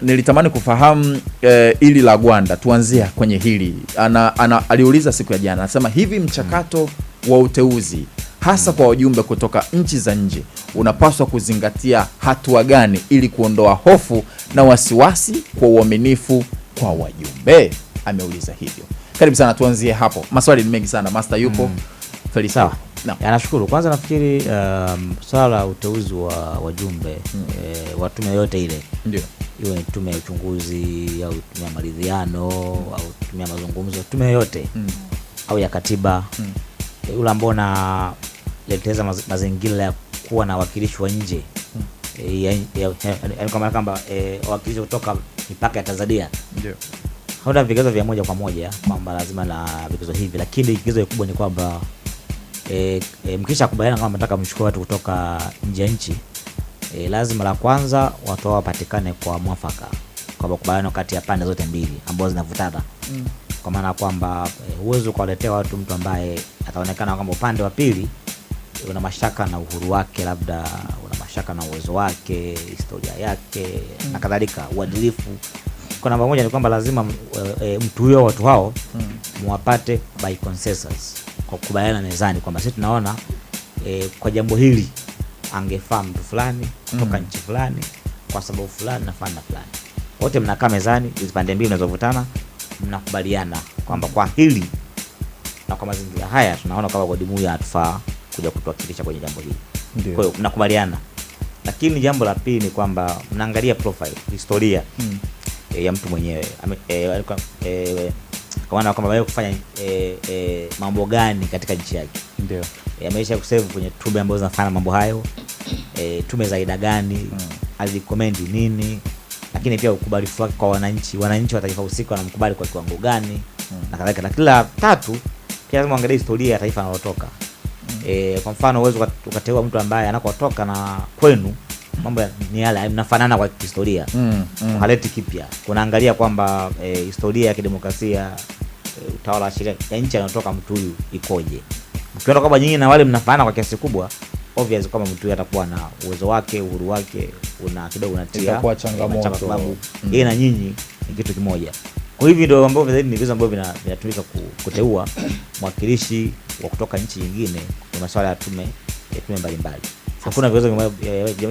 nilitamani kufahamu ili la Gwanda, tuanzia kwenye hili. Aliuliza siku ya jana, anasema hivi mchakato wa uteuzi hasa kwa wajumbe kutoka nchi za nje unapaswa kuzingatia hatua gani ili kuondoa hofu na wasiwasi kwa uaminifu kwa wajumbe? Ameuliza hivyo. Karibu sana, tuanzie hapo. Maswali ni mengi sana. Master yupo. Sawa. No. Nashukuru. Kwanza nafikiri swala la uteuzi wa wajumbe wa tume yote ile. Ndio. Iwe ni tume ya uchunguzi au tume ya maridhiano au tume ya mazungumzo, tume yote au ya katiba, yule ambao na leteza mazingira ya kuwa na wakilishi wa nje, kama wakilishi kutoka mipaka ya Tanzania. Ndio. Hauna vigezo vya moja kwa moja kwamba lazima na vigezo hivi, lakini vigezo vikubwa ni kwamba mkisha kubaliana kama mnataka mchukue watu kutoka nje ya nchi, lazima la kwanza watu wapatikane kwa mwafaka, kwa makubaliano kati ya pande zote mbili ambazo zinavutana. Kwa maana kwamba uwezo kuwaletea watu mtu ambaye ataonekana kwamba upande wa pili una mashaka na uhuru wake, labda una mashaka na uwezo wake, historia yake na kadhalika, uadilifu. Kwa namba moja ni kwamba lazima mtu huyo, watu hao muwapate by consensus, kwa kubaliana mezani kwamba sisi tunaona kwa jambo hili angefaa mtu fulani kutoka nchi fulani kwa sababu fulani na fulani. Wote mnakaa mezani, hizo pande mbili zinazovutana, mnakubaliana kwamba kwa hili na kwa mazingira haya tunaona kama bodi huyu atafaa kuja kutuwakilisha kwenye jambo hili. Kwa hiyo mnakubaliana. Lakini jambo la pili ni kwamba mnaangalia profile, historia ya mtu mwenyewe. Kwa maana kwamba wewe kufanya mambo gani katika nchi yake. Ndio. Ameisha kusave kwenye tume ambazo zinafanya mambo hayo. Tume za aina gani, alirecommend nini, lakini pia ukubalifu wake kwa wananchi wa taifa husika wanamkubali kwa kiwango gani na kadhalika. Na kila tatu pia lazima uangalie historia ya taifa analotoka. Kwa mfano uwezo ukateua mtu ambaye anakotoka na kwenu mambo ni yale mnafanana kwa historia, haleti kipya. Kunaangalia kwamba historia ya kidemokrasia, utawala wa sheria ya nchi anatoka mtu huyu ikoje. Mkiona kwamba nyinyi na wale mnafanana kwa kiasi kubwa, obvious kama mtu huyu atakuwa na uwezo wake, uhuru wake una kidogo unatia kwa changamoto, sababu yeye na nyinyi ni kitu kimoja. Kwa hivyo ndio ambavyo zaidi ni vitu ambavyo vinatumika kuteua mwakilishi wa kutoka nchi nyingine kwa masuala ya tume mbalimbali. Hakuna vigezo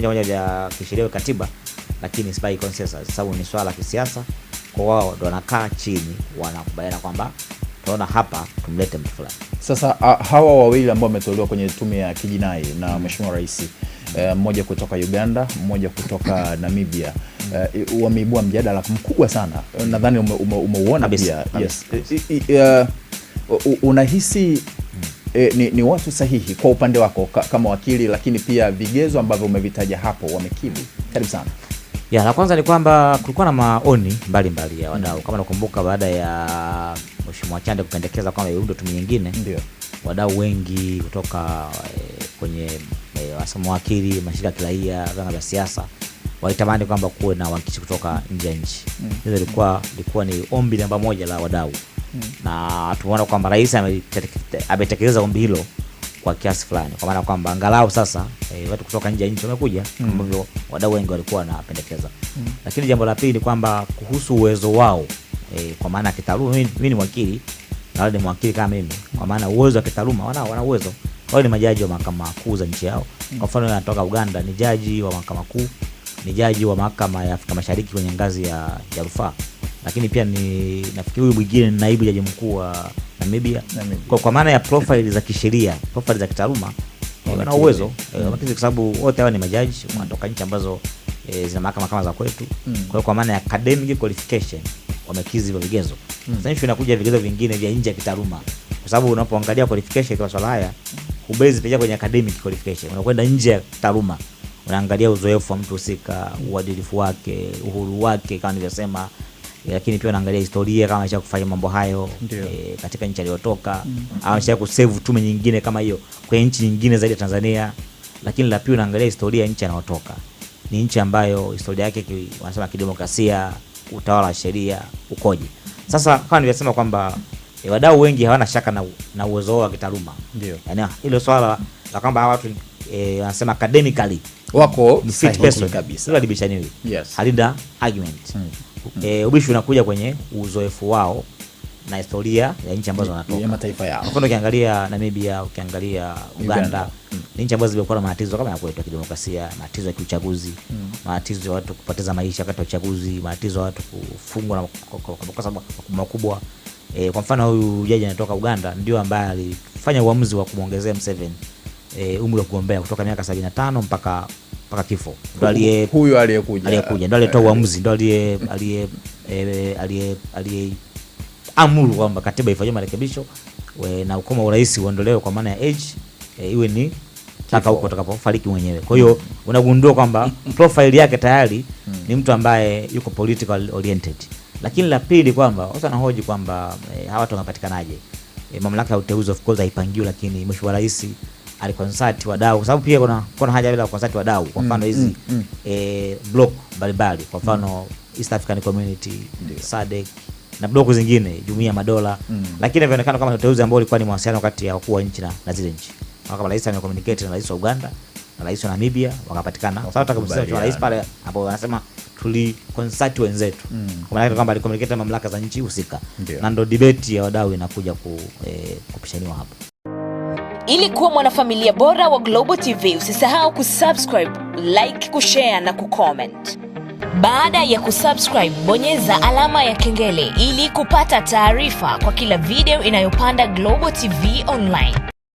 moja vya kisheria katiba, lakini by consensus, sababu ni swala la kisiasa. Kwa wao ndio wanakaa chini wanakubaliana kwamba tunaona hapa tumlete mtu fulani. Sasa hawa wawili ambao wametolewa kwenye tume ya kijinai na Mheshimiwa Rais, mmoja kutoka Uganda, mmoja kutoka Namibia, wameibua mjadala mkubwa sana. Nadhani umeuona pia. Yes. Unahisi ni watu sahihi kwa upande wako kama wakili, lakini pia vigezo ambavyo umevitaja hapo wamekidhi? Karibu sana. La kwanza ni kwamba kulikuwa na maoni mbalimbali ya wadau. Kama nakumbuka baada ya Mheshimiwa Chande kupendekeza kwamba iundwe tume nyingine, ndio wadau wengi kutoka kwenye wasema wakili, mashirika ya kiraia, vyama vya siasa walitamani kwamba kuwe na wakilishi kutoka nje ya nchi. Hizo ilikuwa ni ombi namba moja la wadau. Na tumeona kwamba rais ametekeleza ombi hilo kwa kiasi fulani, kwa maana kwamba angalau sasa watu kutoka nje ya nchi wamekuja kama hivyo wadau wengi walikuwa wanapendekeza. Lakini jambo la pili ni kwamba kuhusu uwezo wao, kwa maana kitaaluma, mimi ni wakili na wale ni mwakili kama mimi, kwa maana uwezo wa kitaaluma wana uwezo. Wao ni majaji wa mahakama kuu za nchi yao. Kwa mfano anatoka Uganda ni jaji wa mahakama kuu, ni jaji wa mahakama ya Afrika Mashariki kwenye ngazi ya rufaa. Lakini pia ni nafikiri huyu mwingine ni naibu jaji mkuu wa Namibia. Kwa maana ya profile za kisheria, profile za kitaaluma, wana uwezo. Kwa sababu wote hawa ni majaji wanatoka nchi ambazo zina mahakama kama za kwetu. Kwa maana ya academic qualification wamekidhi hivyo vigezo. Sasa hivi inakuja vigezo vingine vya nje ya kitaaluma. Kwa sababu unapoangalia qualification kwa swala haya, hubezi pia kwenye academic qualification. Unakwenda nje ya kitaaluma, unaangalia uzoefu wa mtu husika, uadilifu wake, uhuru wake kama nilivyosema, lakini pia unaangalia historia kama alisha kufanya mambo hayo katika nchi aliyotoka, au alisha kusave tume nyingine kama hiyo kwa nchi nyingine zaidi ya Tanzania. Lakini la pili unaangalia historia ya nchi anayotoka. Ni nchi ambayo historia yake wanasema kidemokrasia, utawala wa sheria ukoje. Sasa kama nilivyosema kwamba wadau wengi hawana shaka na uwezo wao wa kitaaluma. Ndio. Yaani hilo swala la kwamba watu wanasema academically wako fit sahihi person kabisa. Sio alibishaniwi. Yes. Halina argument. Ubishi unakuja kwenye uzoefu wao na historia ya nchi ambazo wanatoka. Ya mataifa yao. Kwa mfano ukiangalia Namibia, ukiangalia Uganda, ni nchi ambazo zimekuwa na matatizo kama ya kwetu ya kidemokrasia, matatizo ya kiuchaguzi, matatizo ya watu kupoteza maisha wakati wa uchaguzi, matatizo ya watu kufungwa na makosa makubwa. Kwa mfano huyu jaji anatoka Uganda ndio ambaye alifanya uamuzi wa kumuongezea Museveni umri wa kugombea kutoka miaka 75 mpaka kifo. Ndio huyu aliyekuja ndio alitoa uamuzi, ndio amuru kwamba katiba ifanywe marekebisho na ukomo wa rais uondolewe kwa maana ya age iwe ni mpaka huko utakapofariki mwenyewe. Kwa hiyo unagundua kwamba profile yake tayari ni mtu ambaye yuko political oriented. Lakini la pili kwamba watu wanahoji kwamba hawa watu wanapatikanaje? Mamlaka ya uteuzi of course haipangiwi, lakini mheshimiwa rais aliconsult wadau, kwa sababu pia kuna haja bila consult wadau. Kwa mfano hizi block mbalimbali, kwa mfano East African Community, SADC na block zingine, Jumuiya ya Madola. Lakini inaonekana kama uteuzi ambao ulikuwa ni mawasiliano kati ya wakuu wa nchi na zile nchi. Kama rais amecommunicate na rais wa Uganda na rais wa Namibia wakapatikana. Sasa tutakapomsema rais pale ambao wanasema tuliconsult wenzetu. Kwa maana kwamba alicommunicate na mamlaka za nchi husika. Na ndo debate ya wadau inakuja kupishaniwa hapo. Ili kuwa mwanafamilia bora wa Global TV, usisahau kusubscribe, like, kushare na kucomment. Baada ya kusubscribe, bonyeza alama ya kengele ili kupata taarifa kwa kila video inayopanda Global TV Online.